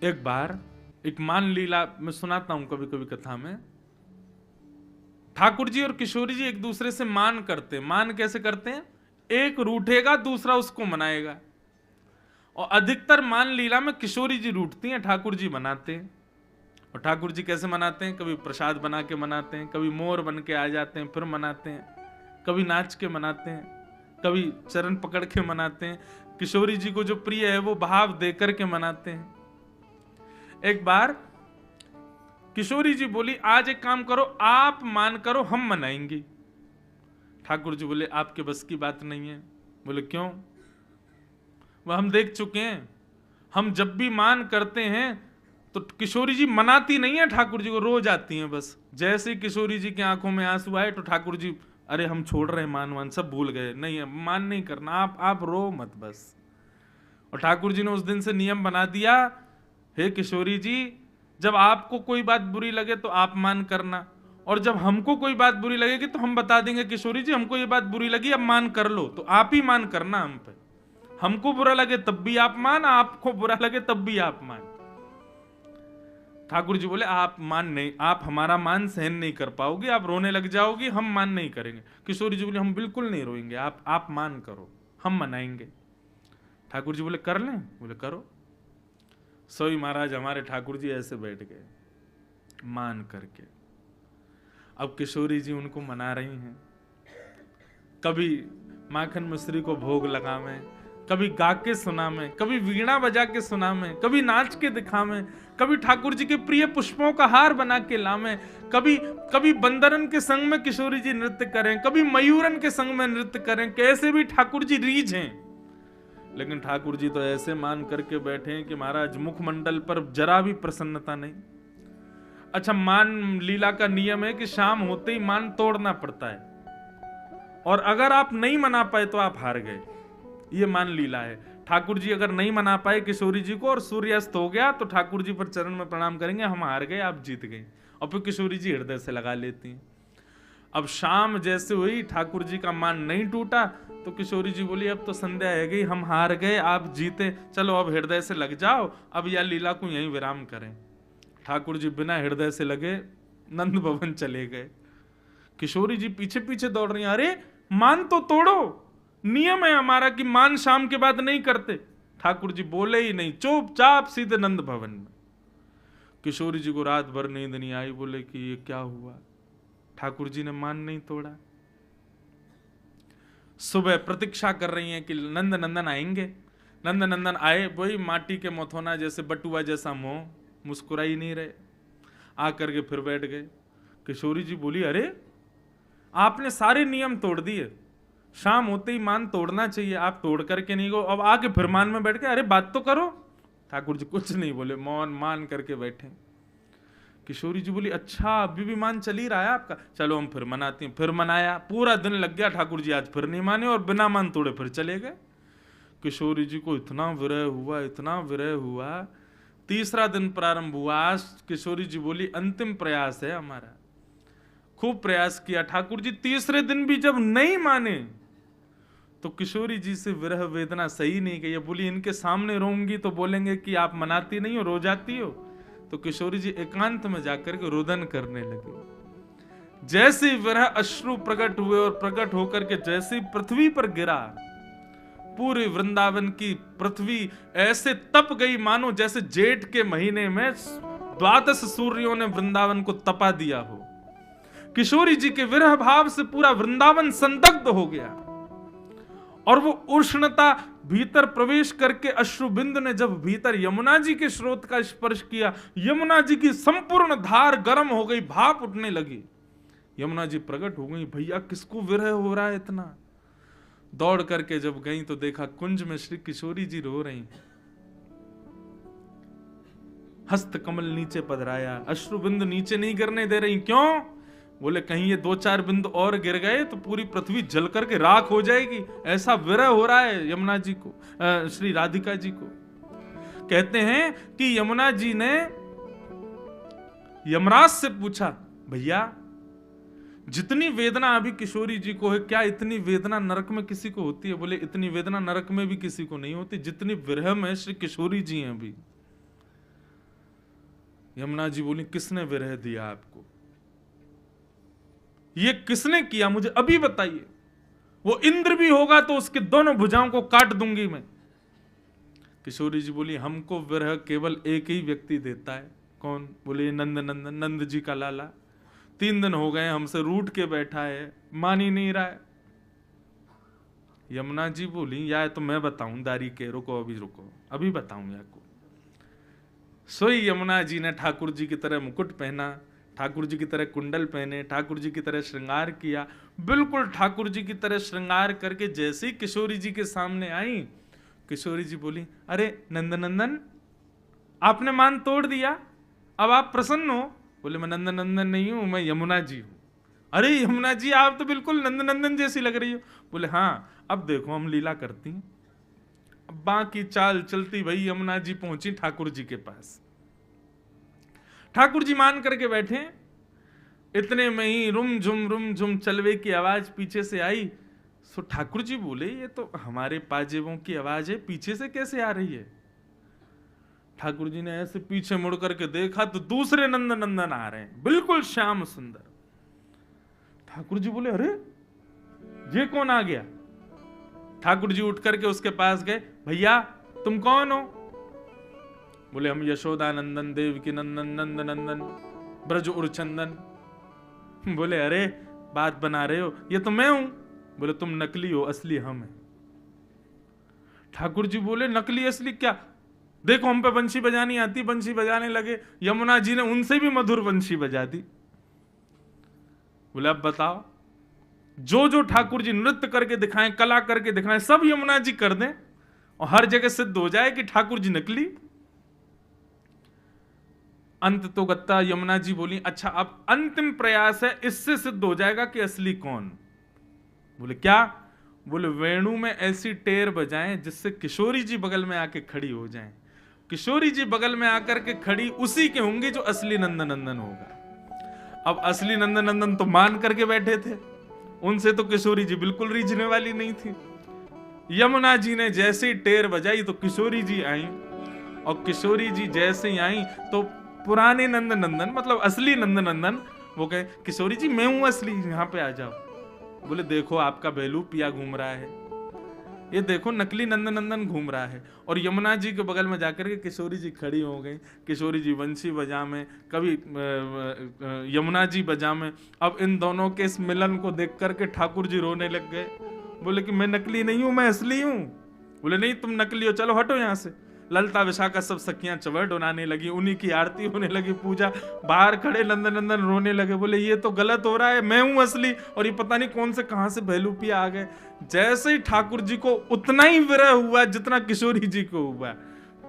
एक बार एक मान लीला मैं सुनाता हूं कभी कभी कथा में। ठाकुर जी और किशोरी जी एक दूसरे से मान करते हैं। मान कैसे करते हैं? एक रूठेगा दूसरा उसको मनाएगा। और अधिकतर मान लीला में किशोरी जी रूठती हैं, ठाकुर जी मनाते हैं। और ठाकुर जी कैसे मनाते हैं? कभी प्रसाद बना के मनाते हैं, कभी मोर बन के आ जाते हैं फिर मनाते हैं, कभी नाच के मनाते हैं, कभी चरण पकड़ के मनाते हैं। किशोरी जी को जो प्रिय है वो भाव देकर के मनाते हैं। एक बार किशोरी जी बोली, आज एक काम करो, आप मान करो, हम मनाएंगे। ठाकुर जी बोले, आपके बस की बात नहीं है। बोले क्यों? वह हम देख चुके हैं, हम जब भी मान करते हैं तो किशोरी जी मनाती नहीं है ठाकुर जी को, रोज आती हैं बस। जैसे ही किशोरी जी की आंखों में आंसू आए तो ठाकुर जी, अरे हम छोड़ रहे हैं मान सब भूल गए, नहीं मान नहीं करना, आप रो मत बस। और ठाकुर जी ने उस दिन से नियम बना दिया, हे किशोरी जी, जब आपको कोई बात बुरी लगे तो आप मान करना, और जब हमको कोई बात बुरी लगेगी तो हम बता देंगे, किशोरी जी हमको ये बात बुरी लगी, अब मान कर लो, तो आप ही मान करना हम पे। हमको बुरा लगे तब भी आप मान, आपको बुरा लगे तब भी आप मान। ठाकुर जी बोले, आप मान नहीं, आप हमारा मान सहन नहीं कर पाओगे, आप रोने लग जाओगी, हम मान नहीं करेंगे। किशोरी जी बोले, हम बिल्कुल नहीं रोएंगे, आप मान करो, हम मनाएंगे। ठाकुर जी बोले, कर लें? बोले करो। सोई महाराज हमारे ठाकुर जी ऐसे बैठ गए मान करके। अब किशोरी जी उनको मना रही हैं, कभी माखन मिश्री को भोग लगा में, कभी गा के सुना में, कभी वीणा बजा के सुना में, कभी नाच के दिखा में, कभी ठाकुर जी के प्रिय पुष्पों का हार बना के ला में, कभी बंदरन के संग में किशोरी जी नृत्य करें, कभी मयूरन के संग में नृत्य करें, कैसे भी ठाकुर जी रीझ हैं। लेकिन ठाकुर जी तो ऐसे मान करके बैठे हैं कि महाराज मुखमंडल पर जरा भी प्रसन्नता नहीं। अच्छा, मान लीला का नियम है कि शाम होते ही मान तोड़ना पड़ता है, और अगर आप नहीं मना पाए तो आप हार गए। ये मान लीला है। ठाकुर जी अगर नहीं मना पाए किशोरी जी को और सूर्यास्त हो गया तो ठाकुर जी पर चरण में प्रणाम करेंगे, हम हार गए, आप जीत गए, और फिर किशोरी जी हृदय से लगा लेती हैं। अब शाम जैसे हुई, ठाकुर जी का मान नहीं टूटा तो किशोरी जी बोली, अब तो संध्या है गई, हम हार गए, आप जीते, चलो अब हृदय से लग जाओ, अब यह लीला को यहीं विराम करें। ठाकुर जी बिना हृदय से लगे नंद भवन चले गए। किशोरी जी पीछे पीछे दौड़ रही हैं, अरे मान तो तोड़ो, नियम है हमारा कि मान शाम के बाद नहीं करते। ठाकुर जी बोले ही नहीं, चुपचाप सीधे नंद भवन में। किशोरी जी को रात भर नींद नहीं आई, बोले कि ये क्या हुआ, ठाकुर जी ने मान नहीं तोड़ा। सुबह प्रतीक्षा कर रही हैं कि नंद नंदन आएंगे। नंद नंदन आए, वही माटी के मथोना जैसे बटुआ जैसा मुंह, मुस्कुरा ही नहीं रहे। आकर के फिर बैठ गए। किशोरी जी बोली, अरे आपने सारे नियम तोड़ दिए, शाम होते ही मान तोड़ना चाहिए, आप तोड़ करके नहीं गो, अब आके फिर मान में बैठ गए, अरे बात तो करो। ठाकुर जी कुछ नहीं बोले, मौन मान करके बैठे। किशोरी जी बोली, अच्छा अभी भी मान चल ही रहा है आपका, चलो हम फिर मनाते हैं। फिर मनाया, पूरा दिन लग गया, ठाकुर जी आज फिर नहीं माने और बिना मान तोड़े फिर चले गए। किशोरी जी को इतना विरह हुआ, इतना विरह हुआ। तीसरा दिन प्रारंभ हुआ। आज किशोरी जी बोली, अंतिम प्रयास है हमारा। खूब प्रयास किया। ठाकुर जी तीसरे दिन भी जब नहीं माने तो किशोरी जी से विरह वेदना सही नहीं गई। बोली, इनके सामने रोऊंगी तो बोलेंगे कि आप मनाती नहीं हो, रो जाती हो। तो किशोरी जी एकांत में जाकर के रुदन करने लगे। जैसे विरह अश्रु प्रकट हुए और प्रकट होकर के जैसे पृथ्वी पर गिरा, पूरे वृंदावन की पृथ्वी ऐसे तप गई मानो जैसे जेठ के महीने में 12 सूर्यों ने वृंदावन को तपा दिया हो। किशोरी जी के विरह भाव से पूरा वृंदावन संदग्ध हो गया, और वो उष्णता भीतर प्रवेश करके अश्रुबिंद ने जब भीतर यमुना जी के स्रोत का स्पर्श किया, यमुना जी की संपूर्ण धार गर्म हो गई, भाप उठने लगी। यमुना जी प्रकट हो गई, भैया किसको विरह हो रहा है इतना। दौड़ करके जब गई तो देखा कुंज में श्री किशोरी जी रो रही, हस्त कमल नीचे पधराया, अश्रुबिंद नीचे नहीं गिरने दे रही। क्यों? बोले कहीं ये 2-4 बिंद और गिर गए तो पूरी पृथ्वी जल करके राख हो जाएगी, ऐसा विरह हो रहा है यमुना जी को, श्री राधिका जी को। कहते हैं कि यमुना जी ने यमराज से पूछा, भैया जितनी वेदना अभी किशोरी जी को है, क्या इतनी वेदना नरक में किसी को होती है? बोले इतनी वेदना नरक में भी किसी को नहीं होती जितनी विरह में श्री किशोरी जी हैं अभी। यमुना जी बोली, किसने विरह दिया आपको? ये किसने किया, मुझे अभी बताइए। वो इंद्र भी होगा तो उसके दोनों भुजाओं को काट दूंगी मैं। किशोरी जी बोली, हमको विरह केवल एक ही व्यक्ति देता है। कौन? बोले, ये नंद नंदन, नंद जी का लाला। 3 दिन हो गए हमसे रूठ के बैठा है, मान ही नहीं रहा है। यमुना जी बोली, या तो मैं बताऊं दारी के, रुको अभी रुको, अभी बताऊं आपको। सोई यमुना जी ने ठाकुर जी की तरह मुकुट पहना, ठाकुर जी की तरह कुंडल पहने, ठाकुर जी की तरह श्रृंगार किया, बिल्कुल ठाकुर जी की तरह श्रृंगार करके जैसे ही किशोरी जी के सामने आई, किशोरी जी बोली, अरे नंदनंदन, आपने मान तोड़ दिया, अब आप प्रसन्न हो? बोले, मैं नंदनंदन नहीं हूं, मैं यमुना जी हूं। अरे यमुना जी, आप तो बिल्कुल नंदनंदन जैसी लग रही हो। बोले, हाँ, अब देखो हम लीला करती हैं। बाकी चाल चलती भाई यमुना जी पहुंची ठाकुर जी के पास। ठाकुर जी मान करके बैठे, इतने में ही रुम झुम चलवे की आवाज पीछे से आई। सो ठाकुर जी बोले, ये तो हमारे पाजेबों की आवाज है, पीछे से कैसे आ रही है? ठाकुर जी ने ऐसे पीछे मुड़ करके देखा तो दूसरे नंदनंदन आ रहे हैं, बिल्कुल श्याम सुंदर। ठाकुर जी बोले, अरे ये कौन आ गया? ठाकुर जी उठ करके उसके पास गए, भैया तुम कौन हो? बोले, हम यशोदा नंदन, देव की नंदन, नंद नंदन, ब्रज उर्चंदन। बोले, अरे बात बना रहे हो, ये तो मैं हूं। बोले, तुम नकली हो, असली हम है। ठाकुर जी बोले, नकली असली क्या? देखो हम पे बंशी बजानी आती, बंशी बजाने लगे। यमुना जी ने उनसे भी मधुर बंशी बजा दी। बोले, अब बताओ, जो जो ठाकुर जी नृत्य करके दिखाएं, कला करके दिखाएं, सब यमुना जी कर दें और हर जगह सिद्ध हो जाए कि ठाकुर जी नकली। अंत तो गत्ता यमुना जी बोली, अच्छा अब अंतिम प्रयास है, इससे सिद्ध हो जाएगा कि असली कौन। बोले, क्या? बोले, वेणु में ऐसी टेर बजाएं जिससे किशोरी जी बगल में आके खड़ी हो जाएं। किशोरी जी बगल में आकर के खड़ी उसी के होंगे जो असली नंदनंदन होगा। अब असली नंदनंदन तो मान करके बैठे थे, उनसे तो किशोरी जी बिल्कुल रीझने वाली नहीं थी। यमुना जी ने जैसे ही टेर बजाई तो किशोरी जी आई, और किशोरी जी जैसे ही आई तो पुराने नंदनंदन, मतलब असली नंदनंदन, वो कहे, किशोरी जी मैं हूं असली, यहां पे आ जाओ। बोले, देखो आपका बेलू पिया घूम रहा है, ये देखो नकली नंदनंदन घूम रहा है। और यमुना जी के बगल में जाकर के किशोरी जी खड़ी हो गई। किशोरी जी बंशी बजा में, कभी यमुना जी बजा में। अब इन दोनों के इस मिलन को देख करके ठाकुर जी रोने लग गए। बोले कि मैं नकली नहीं हूं, मैं असली हूं। बोले, नहीं तुम नकली हो, चलो हटो यहां से। ललता विशाखा सब सखियां चवर डोनाने लगी, उन्हीं की आरती होने लगी, पूजा। बाहर खड़े नंदनंदन रोने लगे। बोले, ये तो गलत हो रहा है, मैं हूं असली और ये पता नहीं कौन से कहां से भैलूपिया आ गए। जैसे ही ठाकुर जी को उतना ही विरह हुआ जितना किशोरी जी को हुआ,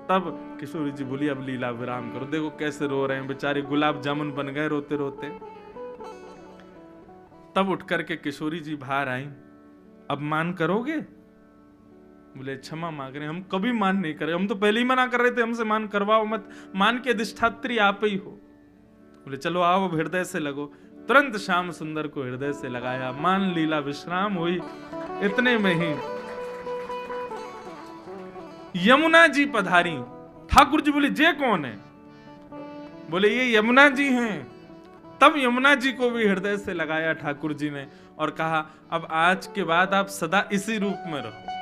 तब किशोरी जी बोली, अब लीला विराम करो। देखो कैसे रो रहे हैं बेचारे, गुलाब जामुन बन गए रोते रोते। तब उठ करके किशोरी जी बाहर आई। अब मान करोगे? बोले, क्षमा मांग रहे हैं, हम कभी मान नहीं करे, हम तो पहले ही मना कर रहे थे, हमसे मान करवाओ मत, मान के अधिष्ठात्री आप ही हो। बोले, चलो आओ अब हृदय से लगो। तुरंत श्याम सुंदर को हृदय से लगाया, मान लीला विश्राम हुई। इतने में ही यमुना जी पधारी। ठाकुर जी बोले, जे कौन है? बोले, ये यमुना जी हैं। तब यमुना जी को भी हृदय से लगाया ठाकुर जी ने और कहा, अब आज के बाद आप सदा इसी रूप में रहो,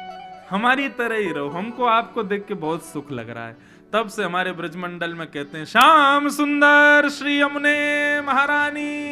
हमारी तरह ही रहो, हमको आपको देख के बहुत सुख लग रहा है। तब से हमारे ब्रजमंडल में कहते हैं, श्याम सुंदर श्री यमुने महारानी